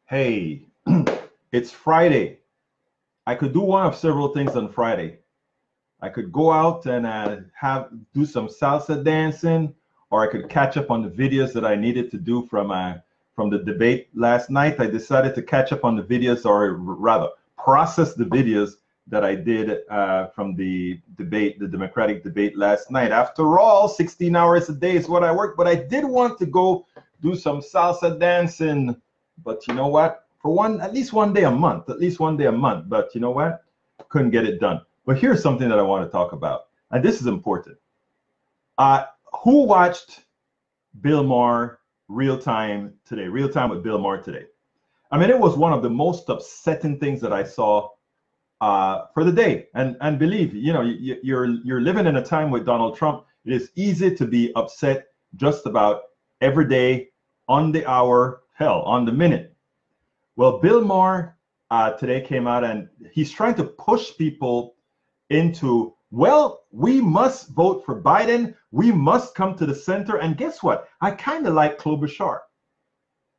Hey, it's Friday. I could do one of several things on Friday. I could go out and do some salsa dancing, or I could catch up on the videos that I needed to do from the debate last night. I decided to catch up on the videos, or rather, process the videos that I did from the debate, the Democratic debate last night. After all, 16 hours a day is what I work, but I did want to go do some salsa dancing. But you know what? For one, at least one day a month, at least one day a month. But you know what? Couldn't get it done. But here's something that I want to talk about, and this is important. Who watched Bill Maher Real Time today? Real Time with Bill Maher today. I mean, it was one of the most upsetting things that I saw for the day. And believe you're living in a time with Donald Trump. It is easy to be upset just about every day, on the hour, hell, on the minute. Well, Bill Maher today came out and he's trying to push people into, well, we must vote for Biden. We must come to the center. And guess what? I kind of like Klobuchar.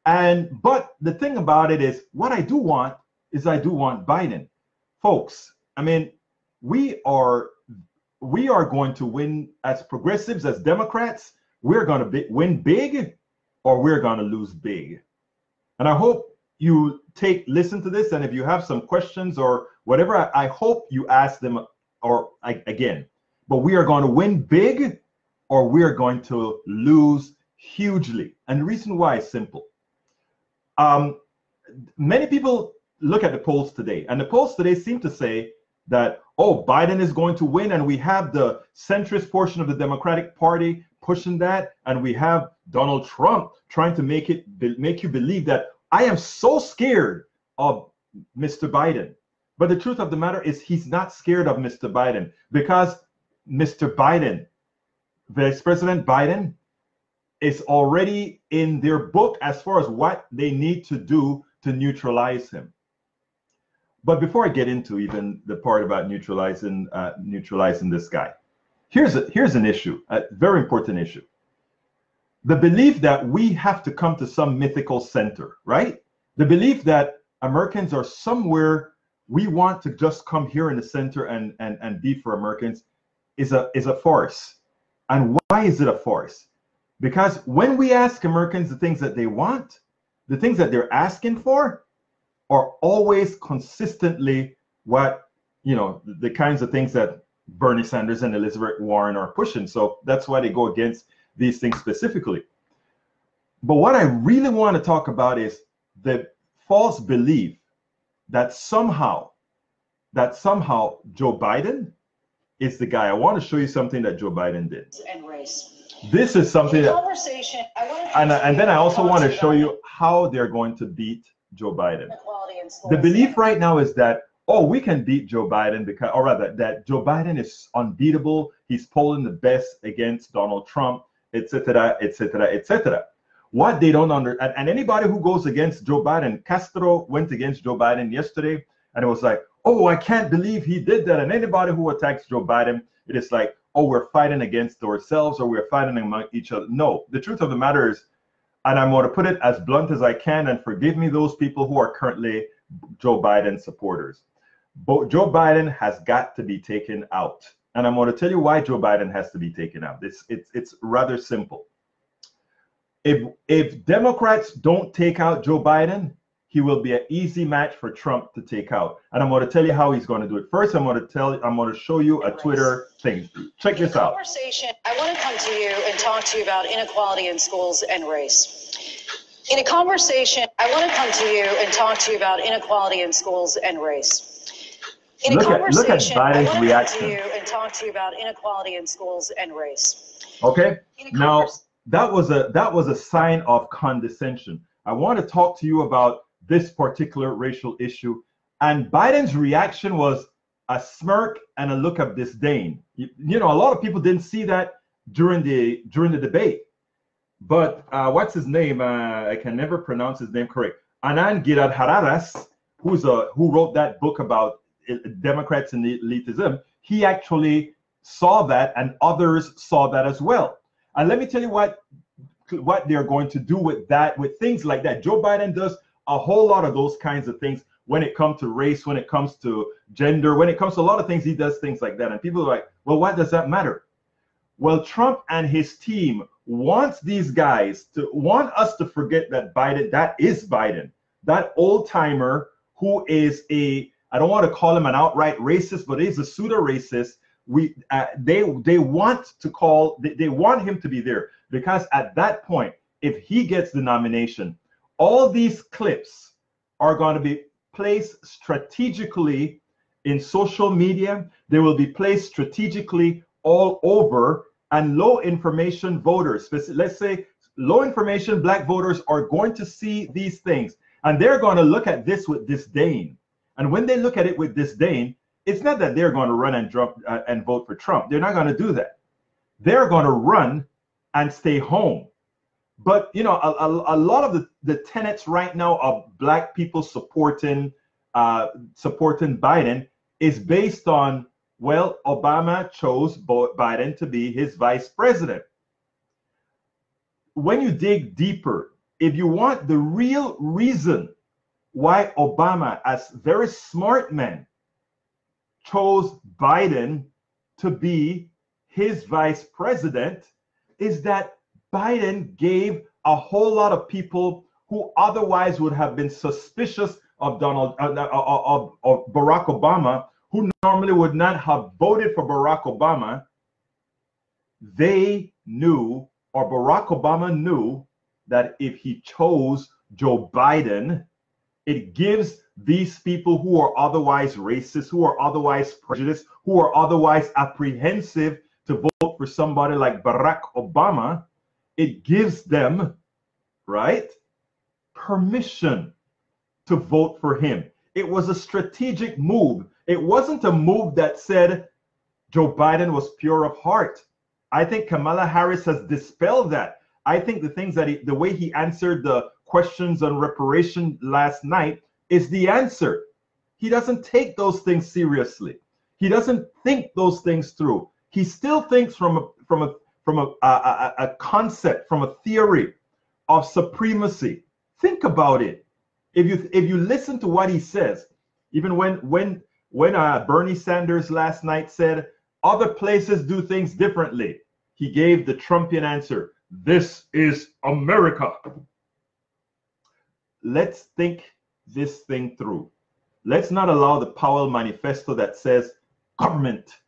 But the thing about it is, what I do want is I do want Biden. Folks, I mean, we are going to win as progressives, as Democrats. We're going to win big, or we're going to lose big. And I hope you listen to this, and if you have some questions or whatever, I hope you ask them again. But we are going to win big, or we are going to lose hugely. And the reason why is simple. Many people look at the polls today, and the polls today seem to say that, oh, Biden is going to win, and we have the centrist portion of the Democratic Party pushing that, and we have Donald Trump trying to make you believe that I am so scared of Mr. Biden. But the truth of the matter is he's not scared of Mr. Biden, because Mr. Biden, Vice President Biden, is already in their book as far as what they need to do to neutralize him. But before I get into even the part about neutralizing this guy, here's an issue, a very important issue. The belief that we have to come to some mythical center, right? The belief that Americans are somewhere, we want to just come here in the center and be for Americans is a farce. And why is it a farce? Because when we ask Americans the things that they want, the things that they're asking for are always consistently the kinds of things that Bernie Sanders and Elizabeth Warren are pushing. So that's why they go against these things specifically. But what I really want to talk about is the false belief that somehow Joe Biden is the guy. I want to show you something that Joe Biden did. And race. This is something that, and then I also want to show you how they're going to beat Joe Biden. The belief right now is that, oh, we can beat Joe Biden because, or rather, that Joe Biden is unbeatable. He's polling the best against Donald Trump, etc., etc., etc. What they don't and anybody who goes against Joe Biden, Castro went against Joe Biden yesterday, and it was like, oh, I can't believe he did that. And anybody who attacks Joe Biden, it is like, oh, we're fighting against ourselves, or we're fighting among each other. No, the truth of the matter is, and I'm going to put it as blunt as I can, and forgive me those people who are currently Joe Biden supporters. But Joe Biden has got to be taken out. And I'm going to tell you why Joe Biden has to be taken out. It's rather simple. If Democrats don't take out Joe Biden, he will be an easy match for Trump to take out. And I'm going to tell you how he's going to do it. First, I'm going to show you a Twitter thing. Check this out. Conversation. I want to come to you and talk to you about inequality in schools and race. In a conversation, I want to come to you and talk to you about inequality in schools and race. In a conversation, I want to come to you and talk to you about inequality in schools and race. Okay. Now that was a sign of condescension. I want to talk to you about this particular racial issue, and Biden's reaction was a smirk and a look of disdain. You know, a lot of people didn't see that during the debate. But what's his name? I can never pronounce his name correct. Anand Giridharadas, who wrote that book about Democrats and elitism, he actually saw that, and others saw that as well. And let me tell you what they're going to do with that, with things like that. Joe Biden does a whole lot of those kinds of things when it comes to race, when it comes to gender, when it comes to a lot of things. He does things like that. And people are like, well, why does that matter? Well, Trump and his team wants us to forget that Biden, that is Biden, that old timer who is I don't want to call him an outright racist, but he's a pseudo racist. They want him to be there, because at that point, if he gets the nomination, all these clips are going to be placed strategically in social media. They will be placed strategically all over, and low information voters, let's say low information Black voters, are going to see these things, and they're going to look at this with disdain. And when they look at it with disdain, it's not that they're going to run and vote for Trump. They're not going to do that. They're going to run and stay home. But you know, a lot of the tenets right now of Black people supporting Biden is based on, well, Obama chose Biden to be his vice president. When you dig deeper, if you want the real reason why Obama, as very smart man, chose Biden to be his vice president, is that Biden gave a whole lot of people who otherwise would have been suspicious of Barack Obama, who normally would not have voted for Barack Obama. They knew, or Barack Obama knew, that if he chose Joe Biden, it gives these people who are otherwise racist, who are otherwise prejudiced, who are otherwise apprehensive to vote for somebody like Barack Obama, it gives them, right, permission to vote for him. It was a strategic move. It wasn't a move that said Joe Biden was pure of heart. I think Kamala Harris has dispelled that. I think the things that the way he answered the questions on reparation last night is the answer. He doesn't take those things seriously. He doesn't think those things through. He still thinks from a concept, from a theory of supremacy. Think about it. If you listen to what he says, even when Bernie Sanders last night said other places do things differently, he gave the Trumpian answer: this is America. Let's think this thing through. Let's not allow the Powell Manifesto that says government.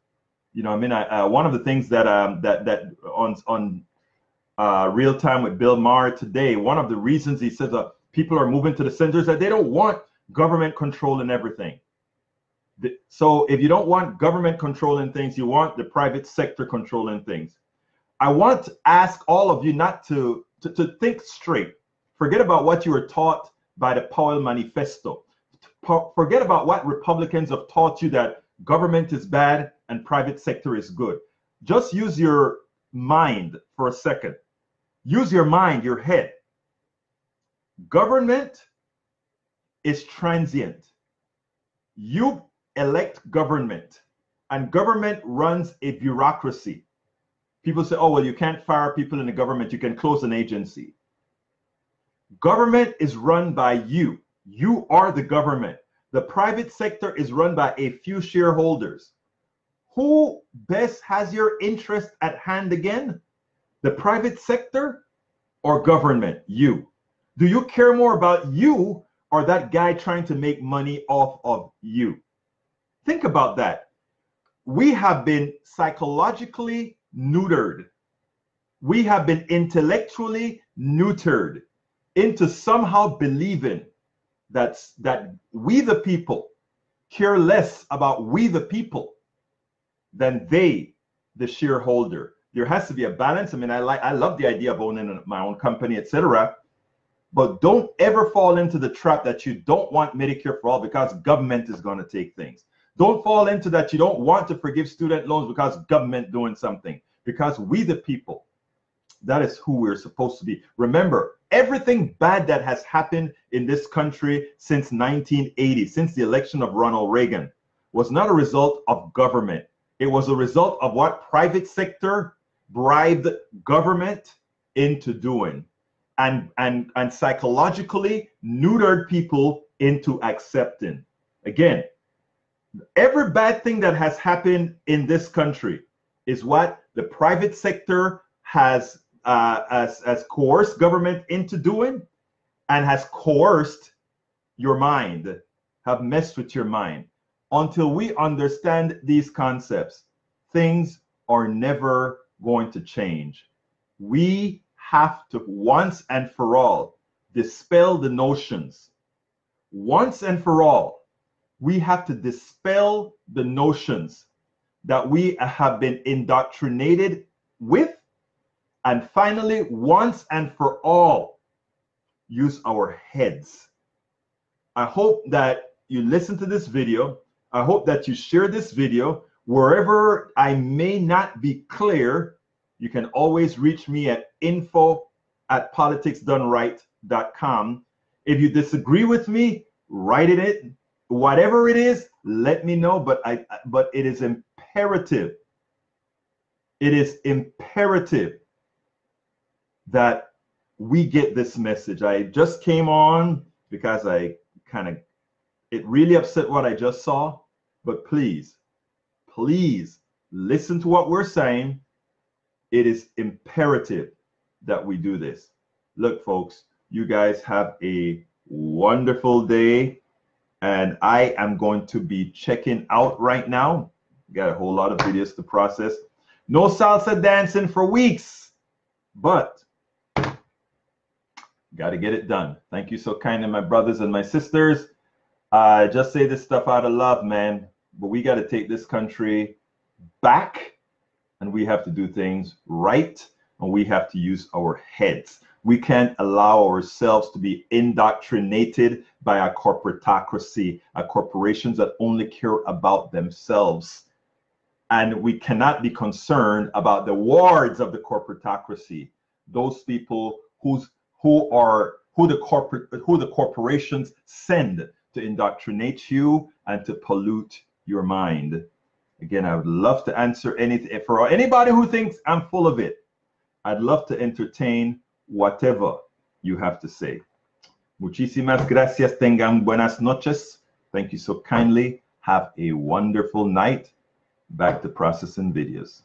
You know, I mean, one of the things that on Real Time with Bill Maher today, one of the reasons he says people are moving to the center is that they don't want government control in everything. So if you don't want government controlling things, you want the private sector controlling things. I want to ask all of you not to think straight. Forget about what you were taught by the Powell Manifesto. Forget about what Republicans have taught you, that government is bad and private sector is good. Just use your mind for a second. Use your mind, your head. Government is transient. You elect government, and government runs a bureaucracy. People say, oh, well, you can't fire people in the government. You can close an agency. Government is run by you. You are the government. The private sector is run by a few shareholders. Who best has your interest at hand again? The private sector or government? You. Do you care more about you or that guy trying to make money off of you? Think about that. We have been psychologically neutered. We have been intellectually neutered into somehow believing that we the people care less about we the people than they, the shareholder. There has to be a balance. I mean, I love the idea of owning my own company, etc. But don't ever fall into the trap that you don't want Medicare for all because government is going to take things. Don't fall into that you don't want to forgive student loans because government doing something. Because we the people, that is who we're supposed to be. Remember, everything bad that has happened in this country since 1980, since the election of Ronald Reagan, was not a result of government. It was a result of what private sector bribed government into doing. and psychologically neutered people into accepting. Again, every bad thing that has happened in this country is what the private sector has coerced government into doing, and has coerced your mind, have messed with your mind. Until we understand these concepts, things are never going to change. We have to once and for all dispel the notions. Once and for all, we have to dispel the notions that we have been indoctrinated with, and finally, once and for all, use our heads. I hope that you listen to this video. I hope that you share this video. Wherever I may not be clear, you can always reach me at info@politicsdoneright.com. If you disagree with me, write it. Whatever it is, let me know. But it is imperative. It is imperative that we get this message. I just came on because it really upset what I just saw. But please listen to what we're saying. It is imperative that we do this. Look, folks, you guys have a wonderful day, and I am going to be checking out right now. Got a whole lot of videos to process. No salsa dancing for weeks, but got to get it done. Thank you so kindly, my brothers and my sisters. I just say this stuff out of love, man, but we got to take this country back, and we have to do things right, and we have to use our heads. We can't allow ourselves to be indoctrinated by a corporatocracy, corporations that only care about themselves. And we cannot be concerned about the wards of the corporatocracy, those people who the corporations send to indoctrinate you and to pollute your mind. Again, I would love to answer anything. For anybody who thinks I'm full of it, I'd love to entertain whatever you have to say. Muchísimas gracias. Tengan buenas noches. Thank you so kindly. Have a wonderful night. Back to processing videos.